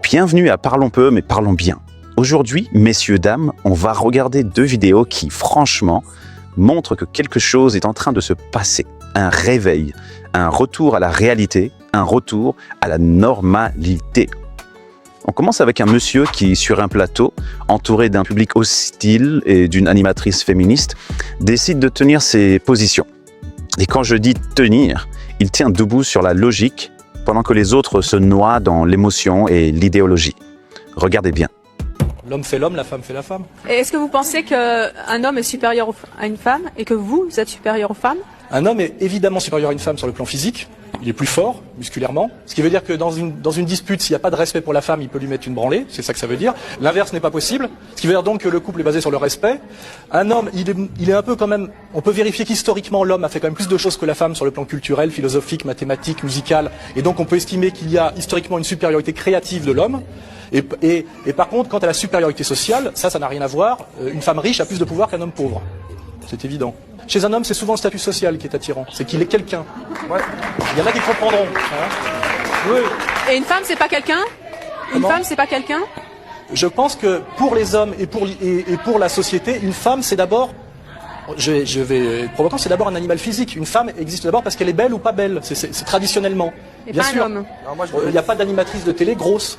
Bienvenue à Parlons peu, mais parlons bien. Aujourd'hui, messieurs, dames, on va regarder 2 vidéos qui, franchement, montrent que quelque chose est en train de se passer. Un réveil, un retour à la réalité, un retour à la normalité. On commence avec un monsieur qui, sur un plateau, entouré d'un public hostile et d'une animatrice féministe, décide de tenir ses positions. Et quand je dis tenir, il tient debout sur la logique, pendant que les autres se noient dans l'émotion et l'idéologie. Regardez bien. L'homme fait l'homme, la femme fait la femme. Et est-ce que vous pensez qu'un homme est supérieur à une femme et que vous êtes supérieur aux femmes? Un homme est évidemment supérieur à une femme sur le plan physique. Il est plus fort, musculairement. Ce qui veut dire que dans une dispute, s'il n'y a pas de respect pour la femme, il peut lui mettre une branlée. C'est ça que ça veut dire. L'inverse n'est pas possible. Ce qui veut dire donc que le couple est basé sur le respect. Un homme, il est un peu quand même... On peut vérifier qu'historiquement, l'homme a fait quand même plus de choses que la femme sur le plan culturel, philosophique, mathématique, musical. Et donc on peut estimer qu'il y a historiquement une supériorité créative de l'homme. Et par contre, quant à la supériorité sociale, ça n'a rien à voir. Une femme riche a plus de pouvoir qu'un homme pauvre. C'est évident. Chez un homme, c'est souvent le statut social qui est attirant. C'est qu'il est quelqu'un. Ouais. Il y en a qui comprendront. Hein. Oui. Et une femme, c'est pas quelqu'un? Une femme, c'est pas quelqu'un? Je pense que pour les hommes et pour la société, une femme, c'est d'abord... Je vais être provocant, c'est d'abord un animal physique. Une femme existe d'abord parce qu'elle est belle ou pas belle. C'est traditionnellement. Et bien pas sûr. un homme. Il n'y a pas d'animatrice de télé grosse.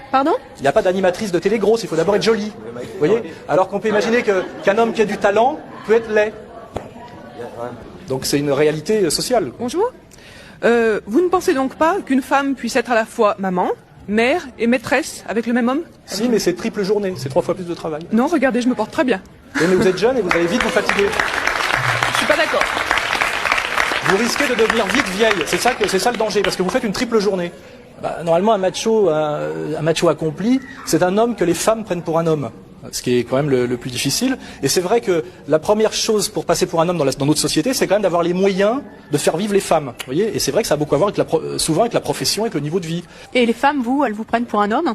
Pardon? Il n'y a pas d'animatrice de télé grosse, il faut d'abord être joli. Vous voyez? Alors qu'on peut imaginer qu'un homme qui a du talent peut être laid. Donc c'est une réalité sociale. Bonjour. Vous ne pensez donc pas qu'une femme puisse être à la fois maman, mère et maîtresse avec le même homme? Si, mais c'est triple journée, c'est 3 fois plus de travail. Non, regardez, je me porte très bien. Oui, mais vous êtes jeune et vous allez vite vous fatiguer. Je suis pas d'accord. Vous risquez de devenir vite vieille, c'est ça le danger, parce que vous faites une triple journée. Normalement, un macho accompli, c'est un homme que les femmes prennent pour un homme. Ce qui est quand même le plus difficile. Et c'est vrai que la première chose pour passer pour un homme dans notre société, c'est quand même d'avoir les moyens de faire vivre les femmes. Vous voyez? Et c'est vrai que ça a beaucoup à voir souvent avec la profession, avec le niveau de vie. Et les femmes, elles vous prennent pour un homme?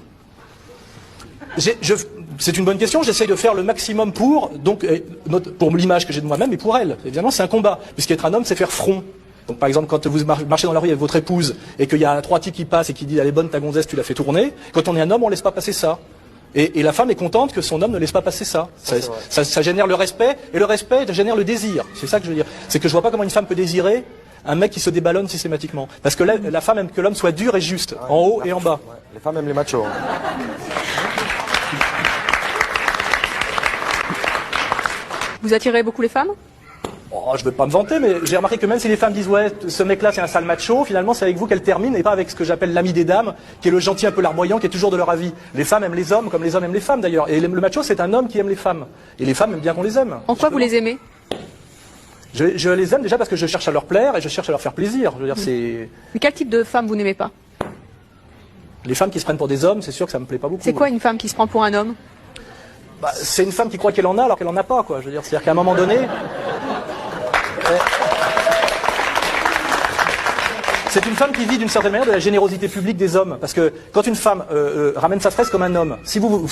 C'est une bonne question. J'essaye de faire le maximum pour l'image que j'ai de moi-même et pour elle. Évidemment, c'est un combat. Puisqu'être un homme, c'est faire front. Donc par exemple, quand vous marchez dans la rue avec votre épouse et qu'il y a 3 types qui passent et qui disent « Elle est bonne ta gonzesse, tu l'as fait tourner », quand on est un homme, on laisse pas passer ça. Et la femme est contente que son homme ne laisse pas passer ça. Ça génère le respect, et le respect génère le désir. C'est ça que je veux dire. C'est que je vois pas comment une femme peut désirer un mec qui se déballonne systématiquement. Parce que la femme aime que l'homme soit dur et juste, en haut et en bas. Ouais. Les femmes aiment les machos. Vous attirez beaucoup les femmes? Oh, je veux pas me vanter, mais j'ai remarqué que même si les femmes disent « Ouais, ce mec-là, c'est un sale macho », finalement, c'est avec vous qu'elles terminent, et pas avec ce que j'appelle l'ami des dames, qui est le gentil un peu larmoyant, qui est toujours de leur avis. Les femmes aiment les hommes, comme les hommes aiment les femmes, d'ailleurs. Et le macho, c'est un homme qui aime les femmes. Et les femmes aiment bien qu'on les aime. En quoi vous les aimez? Je les aime déjà parce que je cherche à leur plaire, et je cherche à leur faire plaisir. Je veux dire, c'est... Mais quel type de femme vous n'aimez pas? Les femmes qui se prennent pour des hommes, c'est sûr que ça me plaît pas beaucoup. C'est quoi une femme qui se prend pour un homme? C'est une femme qui croit qu'elle en a alors qu'elle en a pas, quoi. Je veux dire, c'est-à-dire qu'à un moment donné... C'est une femme qui vit d'une certaine manière de la générosité publique des hommes. Parce que quand une femme ramène sa fraise comme un homme, si vous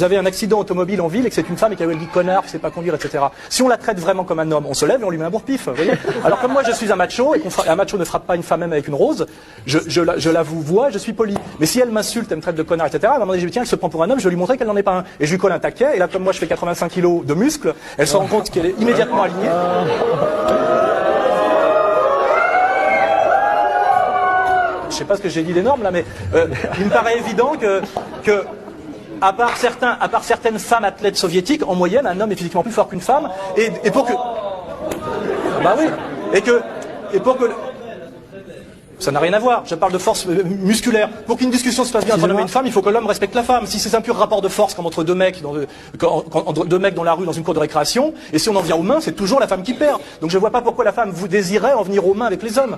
avez un accident automobile en ville et que c'est une femme et qu'elle dit connard, qui sait pas conduire, etc. Si on la traite vraiment comme un homme, on se lève et on lui met un bourre-pif. Vous voyez? Alors comme moi je suis un macho et un macho ne frappe pas une femme même avec une rose, je la vous vois, je suis poli. Mais si elle m'insulte, elle me traite de connard, etc. À un moment donné, je dis tiens, elle se prend pour un homme, je vais lui montrer qu'elle n'en est pas un. Et je lui colle un taquet. Et là, comme moi je fais 85 kilos de muscles, elle se rend compte qu'elle est immédiatement alignée. Je sais pas ce que j'ai dit d'énorme là, mais il me paraît évident que à part certaines femmes athlètes soviétiques, en moyenne, un homme est physiquement plus fort qu'une femme, et pour que... Bah oui, et pour que... Ça n'a rien à voir, je parle de force musculaire. Pour qu'une discussion se passe bien entre un homme et une femme, il faut que l'homme respecte la femme. Si c'est un pur rapport de force comme entre deux mecs dans la rue, dans une cour de récréation, et si on en vient aux mains, c'est toujours la femme qui perd. Donc je vois pas pourquoi la femme vous désirait en venir aux mains avec les hommes.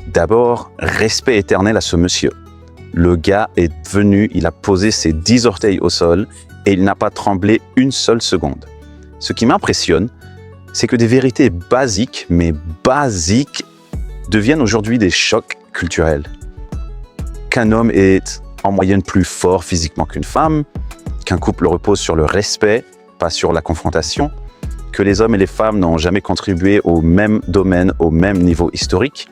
D'abord, respect éternel à ce monsieur. Le gars est venu, il a posé ses 10 orteils au sol et il n'a pas tremblé une seule seconde. Ce qui m'impressionne, c'est que des vérités basiques, mais basiques, deviennent aujourd'hui des chocs culturels. Qu'un homme est en moyenne plus fort physiquement qu'une femme, qu'un couple repose sur le respect, pas sur la confrontation, que les hommes et les femmes n'ont jamais contribué au même domaine, au même niveau historique,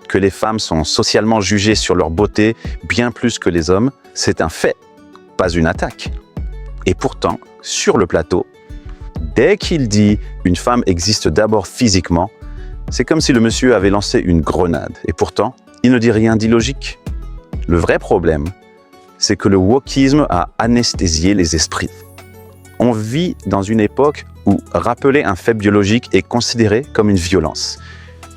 que les femmes sont socialement jugées sur leur beauté bien plus que les hommes, c'est un fait, pas une attaque. Et pourtant, sur le plateau, dès qu'il dit « une femme existe d'abord physiquement », c'est comme si le monsieur avait lancé une grenade. Et pourtant, il ne dit rien d'illogique. Le vrai problème, c'est que le wokisme a anesthésié les esprits. On vit dans une époque où rappeler un fait biologique est considéré comme une violence.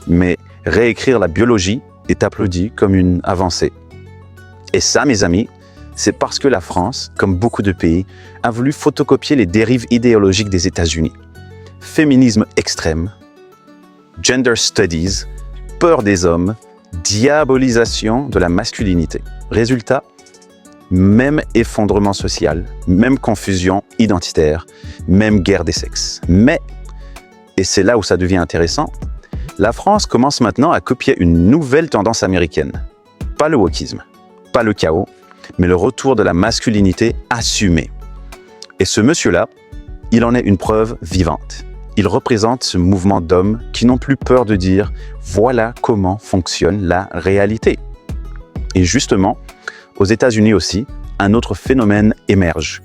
Mais réécrire la biologie est applaudi comme une avancée. Et ça, mes amis, c'est parce que la France, comme beaucoup de pays, a voulu photocopier les dérives idéologiques des États-Unis. Féminisme extrême, gender studies, peur des hommes, diabolisation de la masculinité. Résultat, même effondrement social, même confusion identitaire, même guerre des sexes. Mais, et c'est là où ça devient intéressant, la France commence maintenant à copier une nouvelle tendance américaine. Pas le wokisme, pas le chaos, mais le retour de la masculinité assumée. Et ce monsieur-là, il en est une preuve vivante. Il représente ce mouvement d'hommes qui n'ont plus peur de dire « voilà comment fonctionne la réalité ». Et justement, aux États-Unis aussi, un autre phénomène émerge.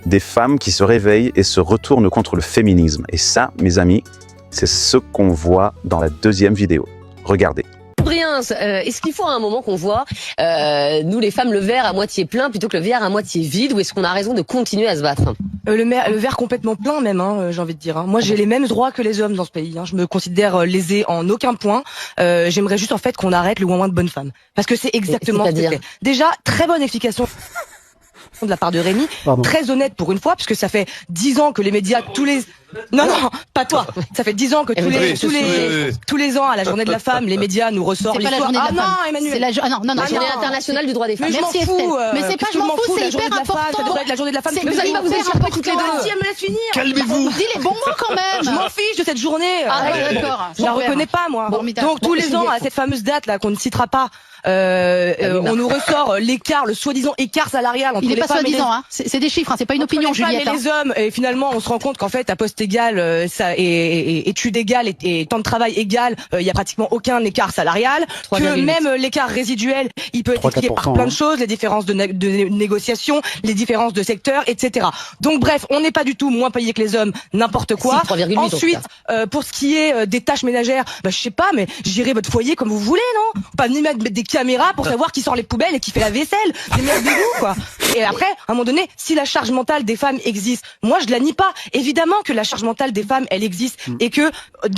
Des femmes qui se réveillent et se retournent contre le féminisme. Et ça, mes amis, c'est ce qu'on voit dans la deuxième vidéo. Regardez. Briens, est-ce qu'il faut à un moment qu'on voit, nous les femmes, le verre à moitié plein plutôt que le verre à moitié vide, ou est-ce qu'on a raison de continuer à se battre? Le verre complètement plein même, j'ai envie de dire. Moi, j'ai les mêmes droits que les hommes dans ce pays. Je me considère lésée en aucun point. J'aimerais juste en fait qu'on arrête le ouin de bonne femme, parce que c'est exactement ce que c'est. Déjà, très bonne explication de la part de Rémi, très honnête pour une fois, parce que ça fait 10 ans que les médias, non, pas toi. Ça fait 10 ans que tous les ans, à la journée de la femme, les médias nous ressortent l'histoire. Ah non, Emmanuel. La journée internationale du droit des femmes. Mais je m'en fous. Mais c'est pas je m'en fous, c'est hyper important. Ça devrait être la journée de la femme. Vous allez pas vous échapper toutes les deux. Si elle me laisse finir. Calmez-vous. Dis les bons mots quand même. Je m'en fiche de cette journée. Ah d'accord. Je la reconnais pas, moi. Donc tous les ans, à cette fameuse date là qu'on ne citera pas, on nous ressort l'écart, le soi-disant écart salarial entre les femmes et les... Il est pas soi-disant, c'est des chiffres, c'est pas une opinion, Juliette. Les femmes et les hommes, et finalement, on se rend compte qu'en fait, à poste égal, ça et études égales et temps de travail égal, il y a pratiquement aucun écart salarial. Que même l'écart résiduel, il peut être expliqué par plein de choses, les différences de négociation, les différences de secteur, etc. Donc bref, on n'est pas du tout moins payé que les hommes, n'importe quoi. Ensuite, pour ce qui est des tâches ménagères, je sais pas, mais gérez votre foyer comme vous voulez, non? Pas venir mettre des caméras pour savoir qui sort les poubelles et qui fait la vaisselle. Des merdes de goût, quoi. Et après, à un moment donné, si la charge mentale des femmes existe, moi je la nie pas. Évidemment que la charge mentale des femmes, elle existe, et que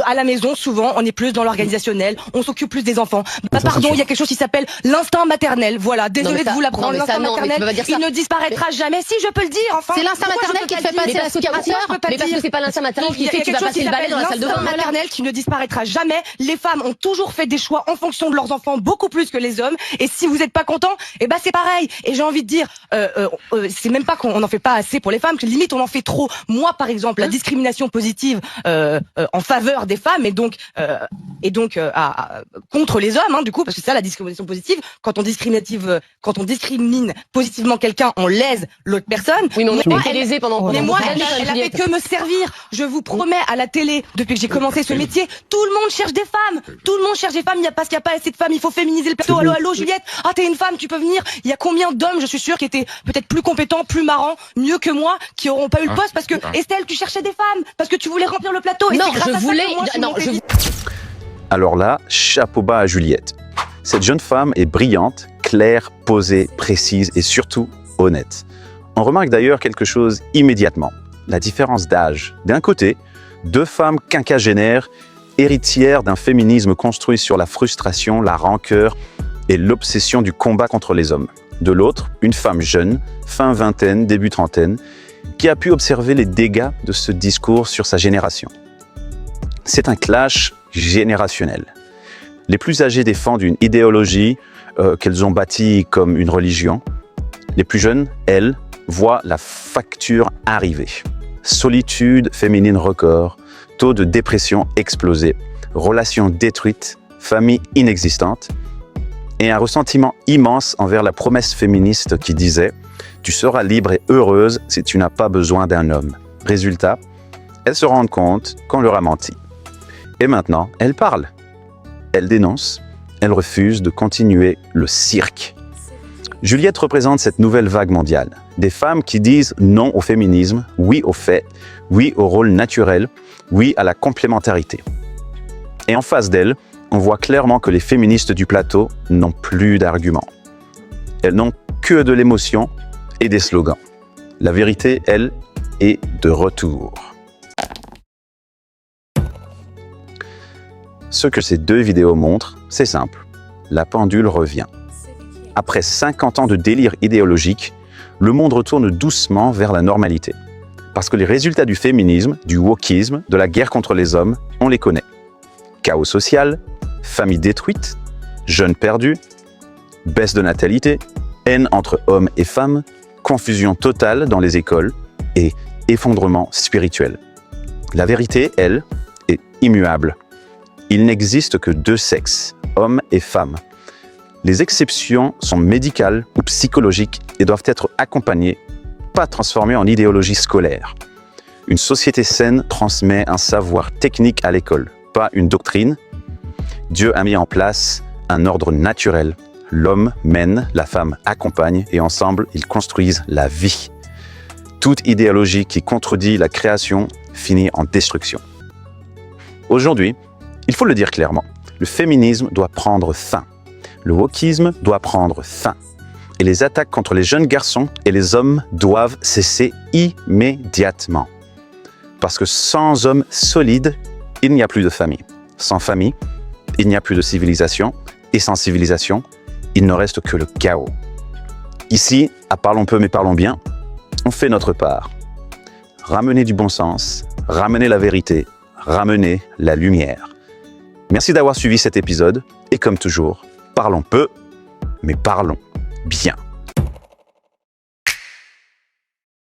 à la maison, souvent, on est plus dans l'organisationnel, on s'occupe plus des enfants. Pardon, il y a quelque chose qui s'appelle l'instinct maternel. Voilà, désolé de vous l'apprendre. L'instinct maternel, il ne disparaîtra jamais. Si je peux le dire, enfin. C'est l'instinct maternel qui te fait passer l'aspirateur. Mais parce que c'est pas l'instinct maternel qui fait que tu vas passer le balai dans la salle de bain. L'instinct maternel qui ne disparaîtra jamais. Les femmes ont toujours fait des choix en fonction de leurs enfants, beaucoup plus que les hommes. Et si vous êtes pas content, c'est pareil. Et j'ai envie de dire, c'est même pas qu'on n'en fait pas assez pour les femmes, que limite on en fait trop. Moi, par exemple, la discrimination positive en faveur des femmes et donc contre les hommes, du coup, parce que c'est ça la discrimination positive. Quand on discrimine positivement quelqu'un, on lèse l'autre personne. Oui, mais on a été lésés pendant. Mais moi, elle a fait que me servir. Je vous promets, à la télé, depuis que j'ai commencé ce métier, tout le monde cherche des femmes. Tout le monde cherche des femmes. Il n'y a pas parce qu'il n'y a pas assez de femmes. Il faut féminiser le plateau. Allô, Juliette. Ah, t'es une femme, tu peux venir. Il y a combien d'hommes, je suis sûre, qui étaient peut-être plus compétents, plus marrants, mieux que moi, qui auront pas eu le poste parce que Estelle, tu cherchais des femmes, parce que tu voulais remplir le plateau. Et non, je voulais. Alors là, chapeau bas à Juliette. Cette jeune femme est brillante, claire, posée, précise et surtout honnête. On remarque d'ailleurs quelque chose immédiatement, la différence d'âge. D'un côté, deux femmes quinquagénaires, héritières d'un féminisme construit sur la frustration, la rancœur et l'obsession du combat contre les hommes. De l'autre, une femme jeune, fin vingtaine, début trentaine, qui a pu observer les dégâts de ce discours sur sa génération. C'est un clash générationnel. Les plus âgés défendent une idéologie qu'elles ont bâtie comme une religion. Les plus jeunes, elles, voient la facture arriver. Solitude féminine record, taux de dépression explosé, relations détruites, famille inexistante et un ressentiment immense envers la promesse féministe qui disait « Tu seras libre et heureuse si tu n'as pas besoin d'un homme ». Résultat, elles se rendent compte qu'on leur a menti. Et maintenant, elles parlent. Elles dénoncent, elle refuse de continuer le cirque. Juliette représente cette nouvelle vague mondiale. Des femmes qui disent non au féminisme, oui aux faits, oui au rôle naturel, oui à la complémentarité. Et en face d'elle, on voit clairement que les féministes du plateau n'ont plus d'arguments. Elles n'ont que de l'émotion et des slogans. La vérité, elle, est de retour. Ce que ces deux vidéos montrent, c'est simple. La pendule revient. Après 50 ans de délire idéologique, le monde retourne doucement vers la normalité. Parce que les résultats du féminisme, du wokisme, de la guerre contre les hommes, on les connaît. Chaos social, famille détruite, jeunes perdus, baisse de natalité, haine entre hommes et femmes, confusion totale dans les écoles et effondrement spirituel. La vérité, elle, est immuable. Il n'existe que deux sexes, hommes et femmes. Les exceptions sont médicales ou psychologiques et doivent être accompagnées, pas transformées en idéologie scolaire. Une société saine transmet un savoir technique à l'école, pas une doctrine. Dieu a mis en place un ordre naturel. L'homme mène, la femme accompagne et ensemble, ils construisent la vie. Toute idéologie qui contredit la création finit en destruction. Aujourd'hui, il faut le dire clairement, le féminisme doit prendre fin. Le wokisme doit prendre fin. Et les attaques contre les jeunes garçons et les hommes doivent cesser immédiatement. Parce que sans hommes solides, il n'y a plus de famille. Sans famille, il n'y a plus de civilisation. Et sans civilisation, il ne reste que le chaos. Ici, à Parlons peu mais parlons bien, on fait notre part. Ramener du bon sens, ramener la vérité, ramener la lumière. Merci d'avoir suivi cet épisode et comme toujours, parlons peu, mais parlons bien.